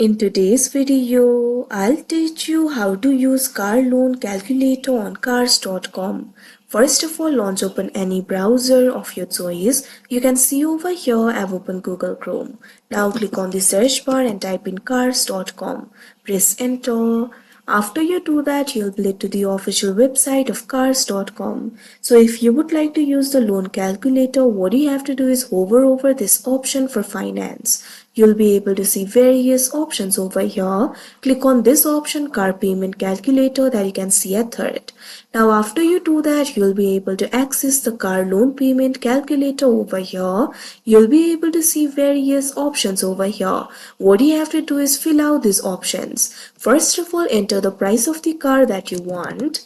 In today's video, I'll teach you how to use car loan calculator on cars.com. First of all, launch open any browser of your choice. You can see over here I've opened Google Chrome. Now click on the search bar and type in cars.com. Press enter. After you do that, you'll be led to the official website of cars.com. So if you would like to use the loan calculator, what you have to do is hover over this option for finance. You'll be able to see various options over here. Click on this option, car payment calculator, that you can see at third. Now after you do that, you'll be able to access the car loan payment calculator over here. You'll be able to see various options over here. What you have to do is fill out these options. First of all, enter the price of the car that you want.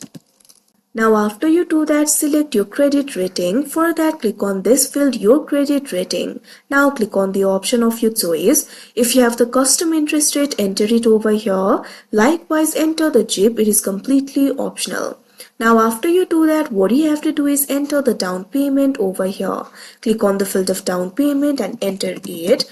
Now after you do that, select your credit rating. For that, click on this field, your credit rating. Now click on the option of your choice. If you have the custom interest rate, enter it over here. Likewise, enter the JIP. It is completely optional. Now after you do that, what you have to do is enter the down payment over here. Click on the field of down payment and enter it.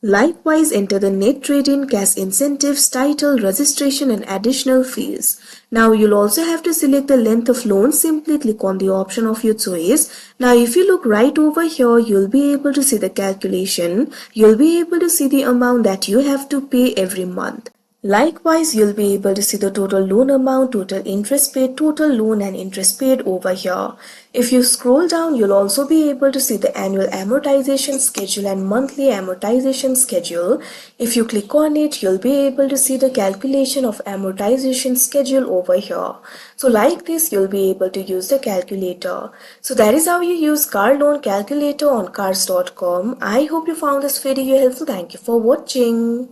Likewise, enter the net trade-in, cash incentives, title, registration and additional fees. Now you'll also have to select the length of loan. Simply click on the option of your choice. Now if you look right over here, you'll be able to see the calculation. You'll be able to see the amount that you have to pay every month. Likewise, you'll be able to see the total loan amount, total interest paid, total loan and interest paid over here. If you scroll down, you'll also be able to see the annual amortization schedule and monthly amortization schedule. If you click on it, you'll be able to see the calculation of amortization schedule over here. So like this, you'll be able to use the calculator. So that is how you use car loan calculator on cars.com. I hope you found this video helpful. Thank you for watching.